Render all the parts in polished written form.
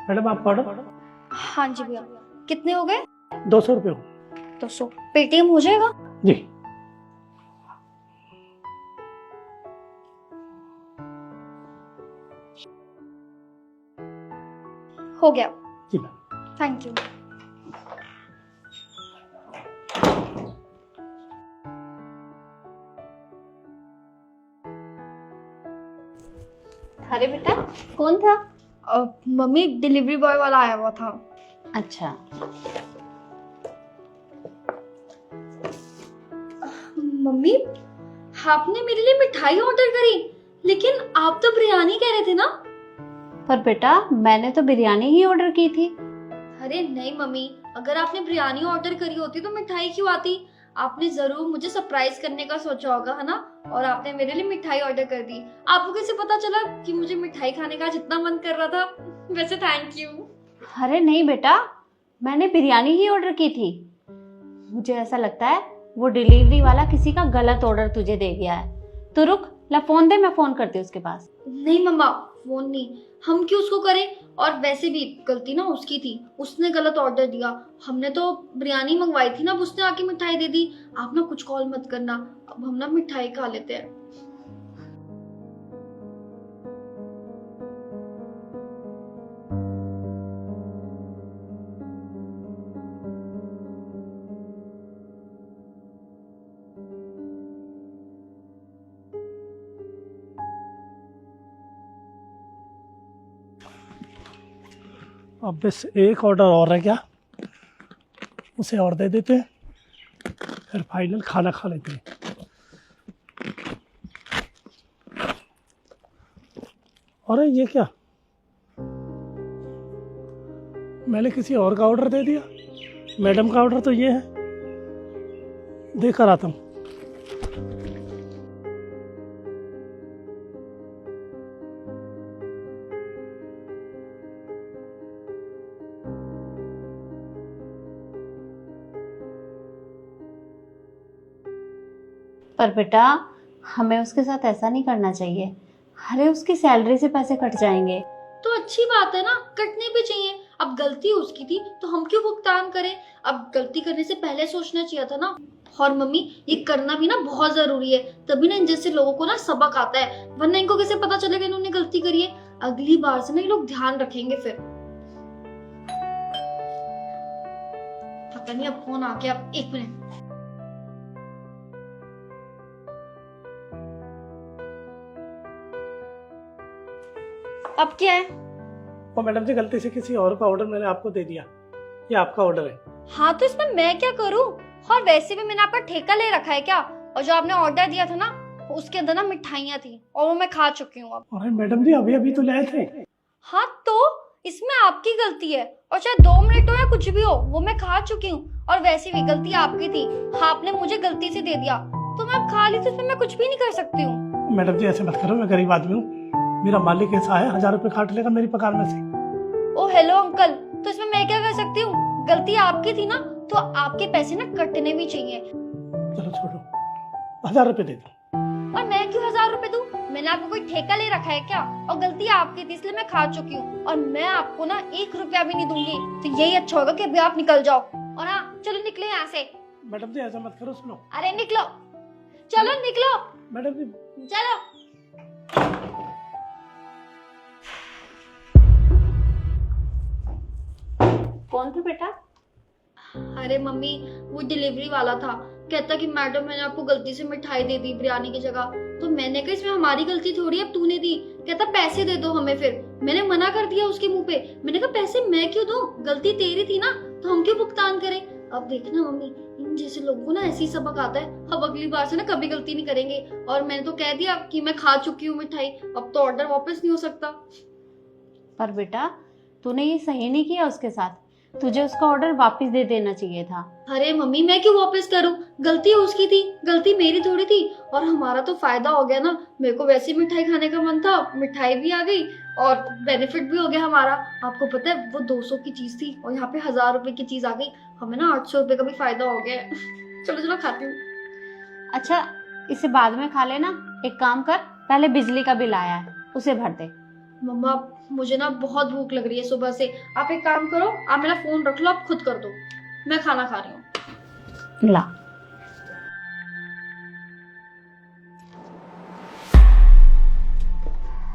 Madam आपका order हाँ जी भैया, कितने हो गए? 200 रुपये हो। 200 पेटीएम हो जाएगा? जी। हो गया। जी मैम। Thank you. अरे बेटा, कौन था? मम्मी, डिलीवरी बॉय वाला आया हुआ था। अच्छा, मम्मी, आपने मेरे लिए मिठाई ऑर्डर करी, लेकिन आप तो बिरयानी कह रहे थे ना? पर बेटा मैंने तो बिरयानी ही ऑर्डर की थी। अरे नहीं मम्मी, अगर आपने बिरयानी ऑर्डर करी होती तो मिठाई क्यों आती? आपने जरूर मुझे सरप्राइज करने का सोचा होगा, है ना? और आपने मेरे लिए मिठाई ऑर्डर कर दी। आपको कैसे पता चला कि मुझे मिठाई खाने का जितना मन कर रहा था? वैसे थैंक यू। अरे नहीं बेटा, मैंने बिरयानी ही ऑर्डर की थी। मुझे ऐसा लगता है वो डिलीवरी वाला किसी का गलत ऑर्डर तुझे दे गया है। तू रुक, ला फोन दे, मैं फोन करती हूँ उसके पास। नहीं मम्मा, फोन नहीं, हम क्यों उसको करें? और वैसे भी गलती ना उसकी थी, उसने गलत ऑर्डर दिया। हमने तो बिरयानी मंगवाई थी ना, अब उसने आके मिठाई दे दी। आप ना कुछ कॉल मत करना, अब हम ना मिठाई खा लेते हैं। अब बस एक ऑर्डर और है क्या, उसे और दे देते हैं, फिर फाइनल खाना खा लेते हैं। अरे ये क्या, मैंने किसी और का ऑर्डर दे दिया। मैडम का ऑर्डर तो ये है, देकर आता हूँ। पर बेटा हमें उसके साथ ऐसा नहीं करना चाहिए। अरे उसकी सैलरी से पैसे कट जाएंगे। तो अच्छी बात है ना, कटने भी चाहिए। अब गलती उसकी थी तो हम क्यों भुगतान करें? अब गलती करने से पहले सोचना चाहिए था ना। और मम्मी, ये करना भी ना बहुत जरूरी है, तभी ना इन जैसे लोगों को ना सबक आता है, वरना इनको कैसे पता चलेगा इन्होंने गलती करी है? अगली बार से ना ये लोग ध्यान रखेंगे फिर। पता नहीं, अब फोन आ गया, अब 1 मिनट। अब क्या है? और मैडम जी, गलती से किसी और का ऑर्डर मैंने आपको दे दिया, ये आपका ऑर्डर है। हाँ तो इसमें मैं क्या करूँ? और वैसे भी मैंने आपका ठेका ले रखा है क्या? और जो आपने ऑर्डर दिया था ना, उसके अंदर ना मिठाइयाँ थी और वो मैं खा चुकी हूँ अब। अरे मैडम जी, अभी अभी तो लाए थे। हाँ तो इसमें आपकी गलती है, और चाहे 2 मिनट हो या कुछ भी हो, वो मैं खा चुकी हूँ। और वैसे भी गलती आपकी थी, आपने मुझे गलती से दे दिया, तो मैं अब खा ली, तो इसमें मैं कुछ भी नहीं कर सकती हूँ। मैडम जी ऐसे मत करो, मैं गरीब आदमी हूँ, मेरा मालिक ऐसा है 1000 रुपये काट लेगा मेरी पगार में से। ओ हेलो अंकल, तो इसमें मैं क्या कर सकती हूँ? गलती आपकी थी ना, तो आपके पैसे ना कटने भी चाहिए। चलो छोड़ो, 1000 रुपये दे दो। और मैं क्यों 1000 रुपए दूं? मैंने आपको कोई ठेका ले रखा है क्या? और गलती आपकी थी, इसलिए मैं खा चुकी हूँ, और मैं आपको ना 1 रुपया भी नहीं दूंगी। तो यही अच्छा होगा कि अभी आप निकल जाओ। और हाँ, चलो निकले यहाँ से। मैडम जी ऐसा मत करो, सुनो। अरे निकलो, चलो निकलो, मैडम जी चलो। कौन था बेटा? अरे मम्मी, वो डिलीवरी वाला था, कहता कि मैडम मैंने आपको गलती से मिठाई दे दी बिरयानी की जगह। तो मैंने कहा इसमें हमारी गलती थोड़ी है, अब तूने दी। कहता पैसे दे दो हमें। फिर मैंने मना कर दिया उसके मुंह पे। मैंने कहा पैसे मैं क्यों दूं, गलती तेरी थी ना, तो हम क्यों भुगतान करें? अब देखना मम्मी, इन जैसे लोगों को ना ऐसे ही सबक आता है। अब अगली बार से ना कभी गलती नहीं करेंगे। और मैंने तो कह दिया कि मैं खा चुकी हूँ मिठाई, अब तो ऑर्डर वापस नहीं हो सकता। पर बेटा तूने ये सही नहीं किया उसके साथ, तुझे उसका ऑर्डर वापस दे देना चाहिए था। अरे मम्मी, मैं क्यों वापस करूं? गलती उसकी थी, गलती मेरी थोड़ी थी। और हमारा तो फायदा हो गया ना, मेरे को वैसे ही मिठाई खाने का मन था, मिठाई भी आ गई और बेनिफिट भी हो गया हमारा। आपको पता है, वो 200 की चीज थी और यहाँ पे 1000 रुपए की चीज आ गई, हमें ना 800 रुपए का भी फायदा हो गया है। चलो चलो खाती हूँ। अच्छा इसे बाद में खा लेना। एक काम कर, पहले बिजली का बिल आया है उसे भर दे। मम्मा, मुझे ना बहुत भूख लग रही है सुबह से। आप एक काम करो, आप मेरा फोन रख लो, आप खुद कर दो, मैं खाना खा रही हूँ। ला।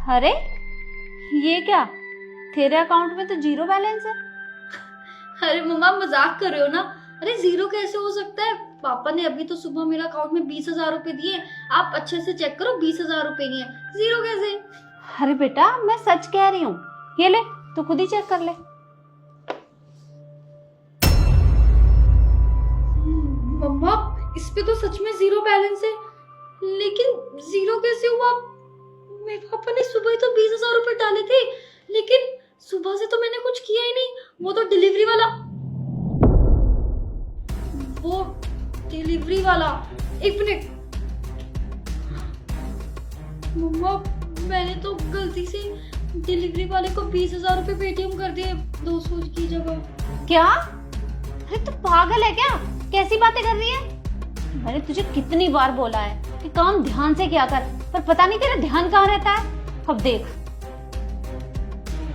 अरे ये क्या, तेरे अकाउंट में तो 0 बैलेंस है। अरे मम्मा मजाक कर रहे हो ना? अरे 0 कैसे हो सकता है? पापा ने अभी तो सुबह मेरे अकाउंट में 20,000 रुपए दिए। आप अच्छे से चेक करो, 20,000 रुपए ही है, 0 कैसे? अरे बेटा मैं सच कह रही हूँ, ये ले तू खुद ही चेक कर ले। मम्मा इस पे तो सच में 0 बैलेंस है, लेकिन 0 कैसे हुआ? मेरे पापा ने सुबह ही तो 20,000 रुपए डाले थे, लेकिन सुबह से तो मैंने कुछ किया ही नहीं। वो तो डिलीवरी वाला, वो डिलीवरी वाला, एक मिनट मम्मा, मैंने तो गलती से डिलीवरी वाले को 20,000 रुपए पेटीएम कर दिए 200 की जगह। क्या? अरे तू पागल है क्या, कैसी बातें कर रही है? मैंने तुझे कितनी बार बोला है कि काम ध्यान से किया कर, पर पता नहीं तेरा ध्यान कहाँ रहता है। अब देख।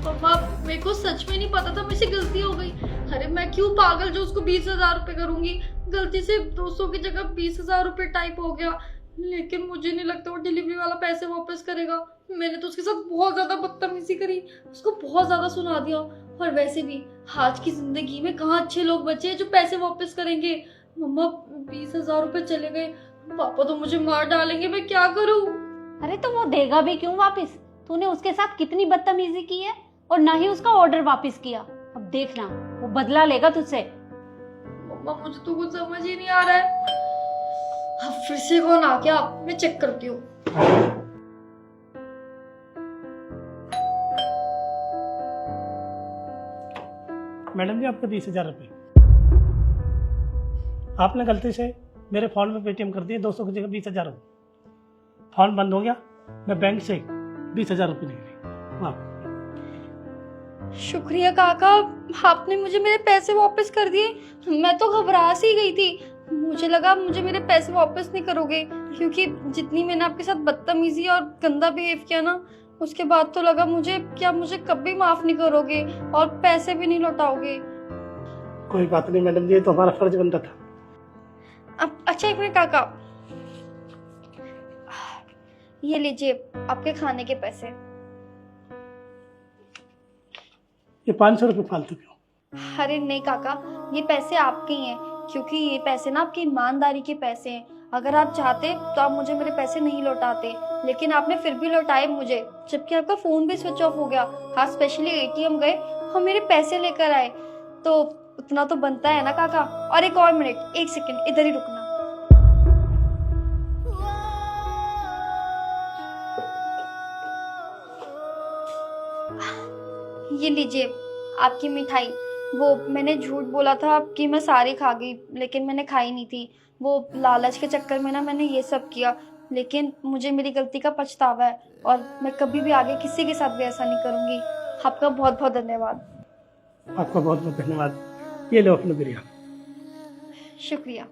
पापा मेरे को सच में नहीं पता था, मुझसे गलती हो गई। अरे मैं क्यों पागल जो उसको 20,000 रुपए करूंगी, गलती से 200 की जगह 20,000 रुपए टाइप हो गया। लेकिन मुझे नहीं लगता वो डिलीवरी वाला पैसे वापस करेगा। मैंने तो उसके साथ बहुत ज्यादा बदतमीजी करी, उसको बहुत ज्यादा सुना दिया। और वैसे भी आज की जिंदगी में कहाँ अच्छे लोग बचे हैं जो पैसे वापस करेंगे। मम्मा 20,000 रुपए चले गए, पापा तो मुझे मार डालेंगे, मैं क्या करूं? अरे तो वो देगा भी क्यों वापस? तूने उसके साथ कितनी बदतमीजी की है और ना ही उसका ऑर्डर वापस किया। अब देखना वो बदला लेगा तुझसे। मम्मा मुझे तो कुछ समझ ही नहीं आ रहा है। अब फिर से कौन आ गया? मैं चेक करती हूँ। मैडम जी आपके 20,000 रुपये आपने गलती से मेरे फोन में पेटीएम कर दिए, 200 की जगह 20,000 हो। फोन बंद हो गया, मैं बैंक से 20,000 रुपये निकले। हाँ शुक्रिया काका, आपने मुझे मेरे पैसे वापस कर दिए। मैं तो घबरा सी गई थी, मुझे लगा मुझे मेरे पैसे वापस नहीं करोगे, क्योंकि जितनी मैंने आपके साथ बदतमीजी और गंदा बिहेव किया ना, उसके बाद तो लगा मुझे क्या मुझे कभी माफ नहीं करोगे और पैसे भी नहीं लौटाओगे। कोई बात नहीं मैडम जी, ये तो हमारा फर्ज बनता था। अब अच्छा एक मिनट काका, ये लीजिए आपके खाने के पैसे। ये 500 रुपये फालतू क्यों? अरे नहीं काका, ये पैसे आपके ही हैं, क्योंकि ये पैसे ना आपकी ईमानदारी के पैसे हैं। अगर आप चाहते तो आप मुझे मेरे पैसे नहीं लौटाते, लेकिन आपने फिर भी लौटाए मुझे, जबकि आपका फोन भी स्विच ऑफ हो गया। हाँ स्पेशली एटीएम गए और मेरे पैसे लेकर आए, तो उतना तो बनता है ना काका। और एक और मिनट, एक सेकंड इधर ही रुकना। ये लीजिए आपकी मिठाई। वो मैंने झूठ बोला था कि मैं सारी खा गई, लेकिन मैंने खाई नहीं थी। वो लालच के चक्कर में ना मैंने ये सब किया, लेकिन मुझे मेरी गलती का पछतावा है और मैं कभी भी आगे किसी के साथ भी ऐसा नहीं करूँगी। आपका बहुत बहुत धन्यवाद। आपका बहुत बहुत धन्यवाद। ये लो अपना बिरयानी। शुक्रिया।